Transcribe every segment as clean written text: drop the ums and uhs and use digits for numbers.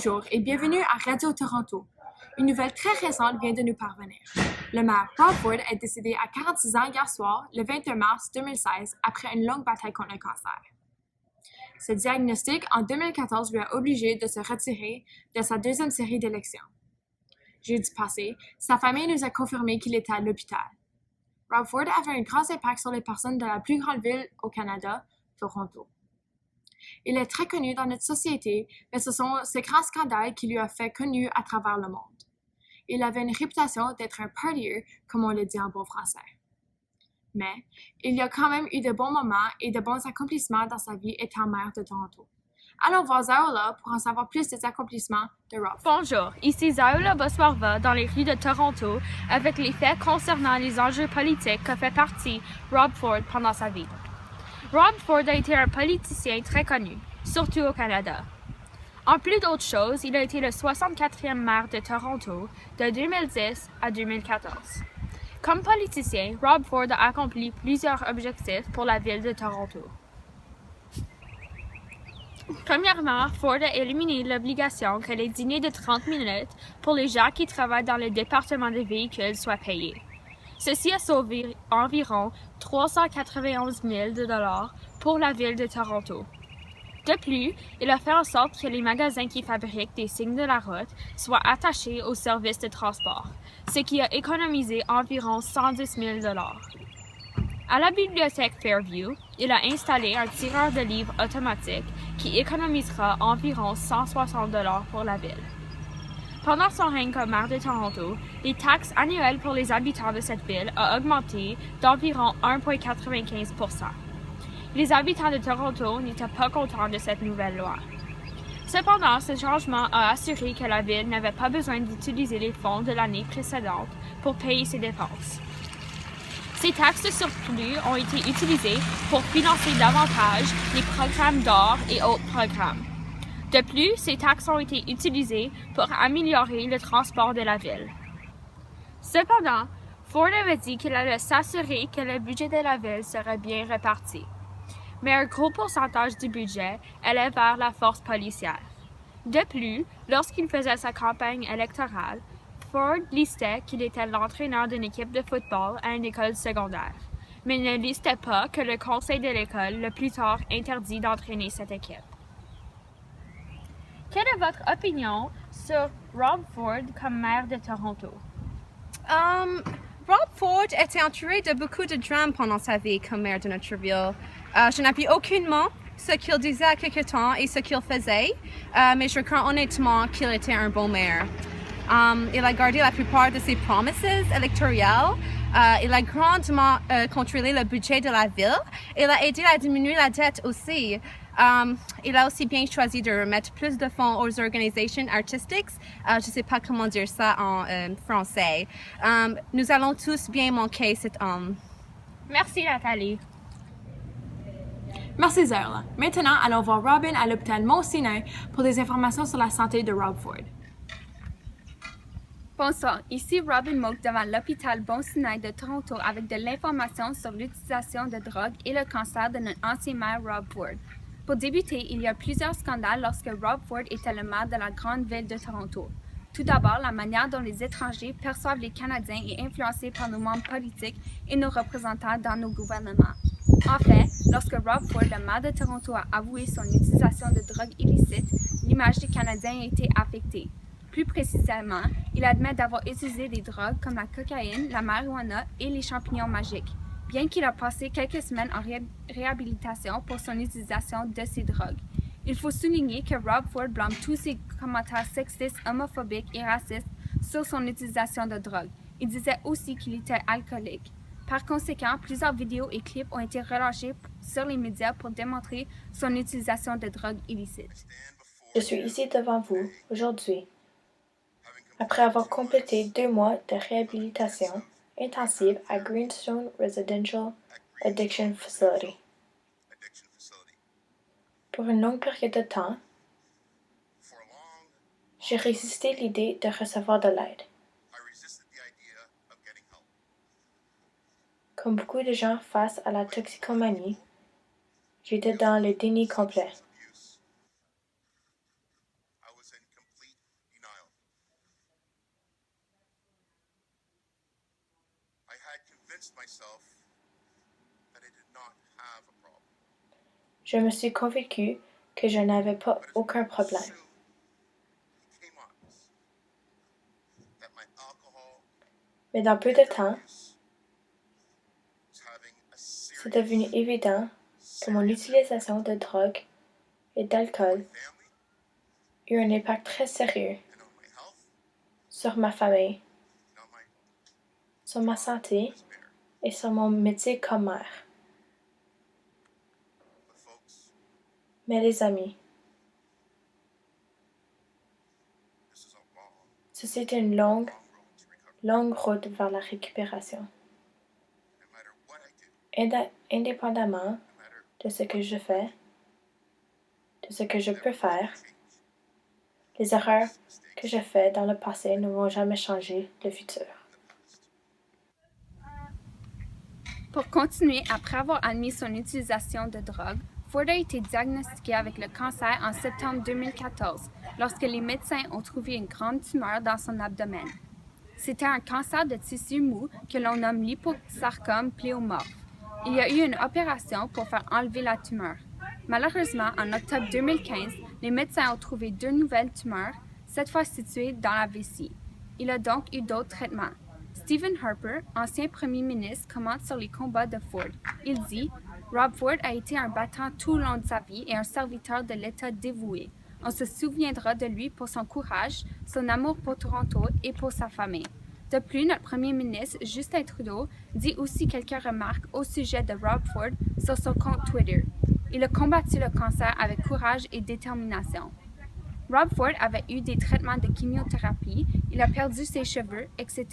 Bonjour et bienvenue à Radio Toronto. Une nouvelle très récente vient de nous parvenir. Le maire Rob Ford est décédé à 46 ans hier soir, le 21 mars 2016, après une longue bataille contre le cancer. Ce diagnostic en 2014 lui a obligé de se retirer de sa deuxième série d'élections. Jeudi passé, sa famille nous a confirmé qu'il était à l'hôpital. Rob Ford avait un grand impact sur les personnes de la plus grande ville au Canada, Toronto. Il est très connu dans notre société, mais ce sont ces grands scandales qui lui ont fait connu à travers le monde. Il avait une réputation d'être un partier, comme on le dit en bon français. Mais il y a quand même eu de bons moments et de bons accomplissements dans sa vie étant maire de Toronto. Allons voir Zaoula pour en savoir plus des accomplissements de Rob. Bonjour, ici Zaoula Boswarva dans les rues de Toronto avec les faits concernant les enjeux politiques que fait partie Rob Ford pendant sa vie. Rob Ford a été un politicien très connu, surtout au Canada. En plus d'autres choses, il a été le 64e maire de Toronto de 2010 à 2014. Comme politicien, Rob Ford a accompli plusieurs objectifs pour la ville de Toronto. Premièrement, Ford a éliminé l'obligation que les dîners de 30 minutes pour les gens qui travaillent dans le département des véhicules soient payés. Ceci a sauvé environ 391 000 $ pour la ville de Toronto. De plus, il a fait en sorte que les magasins qui fabriquent des signes de la route soient attachés au service de transport, ce qui a économisé environ 110 000 $. À la bibliothèque Fairview, il a installé un tireur de livres automatique qui économisera environ 160 $ pour la ville. Pendant son règne comme maire de Toronto, les taxes annuelles pour les habitants de cette ville ont augmenté d'environ 1,95 %. Les habitants de Toronto n'étaient pas contents de cette nouvelle loi. Cependant, ce changement a assuré que la ville n'avait pas besoin d'utiliser les fonds de l'année précédente pour payer ses dépenses. Ces taxes de surplus ont été utilisées pour financer davantage les programmes d'or et autres programmes. De plus, ces taxes ont été utilisées pour améliorer le transport de la ville. Cependant, Ford avait dit qu'il allait s'assurer que le budget de la ville serait bien réparti. Mais un gros pourcentage du budget allait vers la force policière. De plus, lorsqu'il faisait sa campagne électorale, Ford listait qu'il était l'entraîneur d'une équipe de football à une école secondaire, mais ne listait pas que le conseil de l'école le plus tard interdit d'entraîner cette équipe. Quelle est votre opinion sur Rob Ford comme maire de Toronto? Rob Ford était entouré de beaucoup de drames pendant sa vie comme maire de notre ville. Je n'appuie aucunement ce qu'il disait à quelque temps et ce qu'il faisait, mais je crois honnêtement qu'il était un bon maire. Il a gardé la plupart de ses promesses électorales. Il a grandement contrôlé le budget de la ville. Il a aidé à diminuer la dette aussi. Il a aussi bien choisi de remettre plus de fonds aux organisations artistiques. Je ne sais pas comment dire ça en français. Nous allons tous bien manquer cet homme. Merci Nathalie. Merci Zaoula. Maintenant, allons voir Robin à l'hôpital Mont-Sinai pour des informations sur la santé de Rob Ford. Bonsoir, ici Robin Moak devant l'hôpital Mont-Sinai de Toronto avec de l'information sur l'utilisation de drogue et le cancer de notre ancien maire Rob Ford. Pour débuter, il y a plusieurs scandales lorsque Rob Ford était le maire de la grande ville de Toronto. Tout d'abord, la manière dont les étrangers perçoivent les Canadiens est influencée par nos membres politiques et nos représentants dans nos gouvernements. En fait, lorsque Rob Ford, le maire de Toronto, a avoué son utilisation de drogue illicite, l'image des Canadiens a été affectée. Plus précisément, il admet d'avoir utilisé des drogues comme la cocaïne, la marijuana et les champignons magiques, bien qu'il a passé quelques semaines en réhabilitation pour son utilisation de ces drogues. Il faut souligner que Rob Ford blâme tous ses commentaires sexistes, homophobiques et racistes sur son utilisation de drogue. Il disait aussi qu'il était alcoolique. Par conséquent, plusieurs vidéos et clips ont été relâchés sur les médias pour démontrer son utilisation de drogue illicite. Je suis ici devant vous aujourd'hui après avoir complété 2 mois de réhabilitation intensive à Greenstone Residential Addiction Facility. Pour une longue période de temps, j'ai résisté l'idée de recevoir de l'aide. Comme beaucoup de gens face à la toxicomanie, j'étais dans le déni complet. Je me suis convaincu que je n'avais pas aucun problème. Mais dans peu de temps, c'est devenu évident que mon utilisation de drogue et d'alcool eut un impact très sérieux sur ma famille, sur ma santé et sur mon métier comme mère. Mais les amis, ceci est une longue route vers la récupération. Indépendamment de ce que je fais, de ce que je peux faire, les erreurs que je fais dans le passé ne vont jamais changer le futur. Pour continuer, après avoir admis son utilisation de drogue, Ford a été diagnostiqué avec le cancer en septembre 2014, lorsque les médecins ont trouvé une grande tumeur dans son abdomen. C'était un cancer de tissu mou que l'on nomme liposarcome pléomorphe. Il y a eu une opération pour faire enlever la tumeur. Malheureusement, en octobre 2015, les médecins ont trouvé 2 nouvelles tumeurs, cette fois situées dans la vessie. Il a donc eu d'autres traitements. Stephen Harper, ancien premier ministre, commente sur les combats de Ford. Il dit « Rob Ford a été un battant tout au long de sa vie et un serviteur de l'État dévoué. On se souviendra de lui pour son courage, son amour pour Toronto et pour sa famille. » De plus, notre premier ministre, Justin Trudeau, dit aussi quelques remarques au sujet de Rob Ford sur son compte Twitter. Il a combattu le cancer avec courage et détermination. Rob Ford avait eu des traitements de chimiothérapie, il a perdu ses cheveux, etc.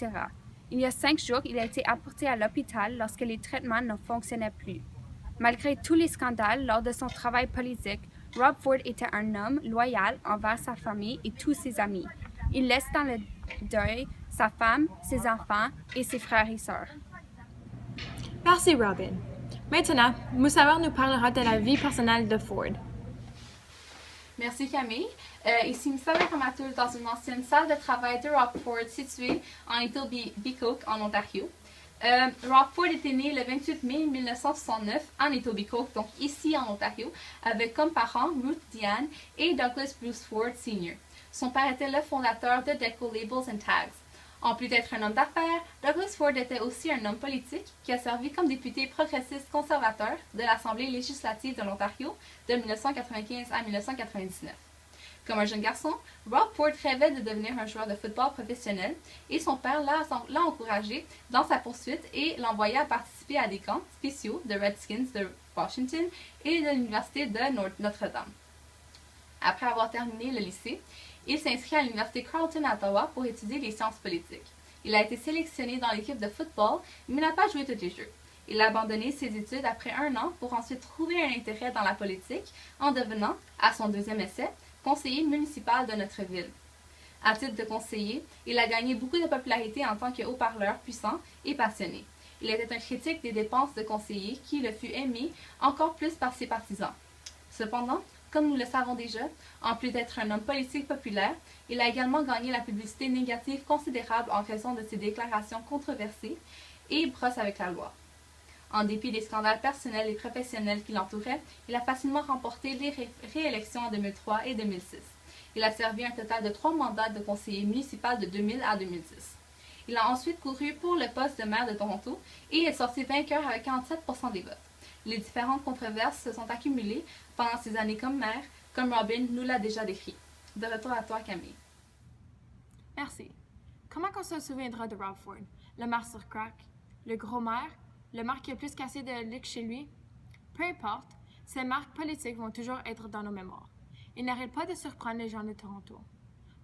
Il y a 5 jours, il a été apporté à l'hôpital lorsque les traitements ne fonctionnaient plus. Malgré tous les scandales lors de son travail politique, Rob Ford était un homme loyal envers sa famille et tous ses amis. Il laisse dans le deuil sa femme, ses enfants et ses frères et sœurs. Merci Robin. Maintenant, Moussawer nous parlera de la vie personnelle de Ford. Merci Camille. Ici Moussawer Ramatul dans une ancienne salle de travail de Rob Ford située en Etobicoke en Ontario. Rob Ford était né le 28 mai 1969 en Etobicoke, donc ici en Ontario, avec comme parents Ruth Diane et Douglas Bruce Ford Sr. Son père était le fondateur de Deco Labels and Tags. En plus d'être un homme d'affaires, Douglas Ford était aussi un homme politique qui a servi comme député progressiste conservateur de l'Assemblée législative de l'Ontario de 1995 à 1999. Comme un jeune garçon, Rob Ford rêvait de devenir un joueur de football professionnel et son père l'a encouragé dans sa poursuite et l'envoya participer à des camps spéciaux de Redskins de Washington et de l'Université de Notre-Dame. Après avoir terminé le lycée, il s'inscrit à l'Université Carleton à Ottawa pour étudier les sciences politiques. Il a été sélectionné dans l'équipe de football, mais n'a pas joué tous les jeux. Il a abandonné ses études après 1 an pour ensuite trouver un intérêt dans la politique en devenant, à son 2e essai, conseiller municipal de notre ville. À titre de conseiller, il a gagné beaucoup de popularité en tant que haut-parleur puissant et passionné. Il était un critique des dépenses de conseiller qui le fut aimé encore plus par ses partisans. Cependant, comme nous le savons déjà, en plus d'être un homme politique populaire, il a également gagné la publicité négative considérable en raison de ses déclarations controversées et brosse avec la loi. En dépit des scandales personnels et professionnels qui l'entouraient, il a facilement remporté les réélections en 2003 et 2006. Il a servi un total de 3 mandats de conseiller municipal de 2000 à 2010. Il a ensuite couru pour le poste de maire de Toronto et est sorti vainqueur avec 47% des votes. Les différentes controverses se sont accumulées pendant ces années comme maire, comme Robin nous l'a déjà décrit. De retour à toi, Camille. Merci. Comment on se souviendra de Rob Ford? Le maire sur crack? Le gros maire? Le maire qui a plus cassé de lick chez lui? Peu importe, ces marques politiques vont toujours être dans nos mémoires. Il n'arrête pas de surprendre les gens de Toronto.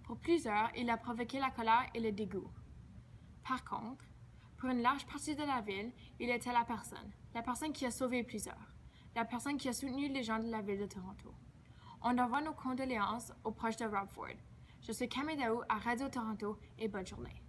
Pour plusieurs, il a provoqué la colère et le dégoût. Par contre, pour une large partie de la ville, il était la personne qui a sauvé plusieurs, la personne qui a soutenu les gens de la ville de Toronto. On envoie nos condoléances aux proches de Rob Ford. Je suis Camille Daou à Radio Toronto et bonne journée.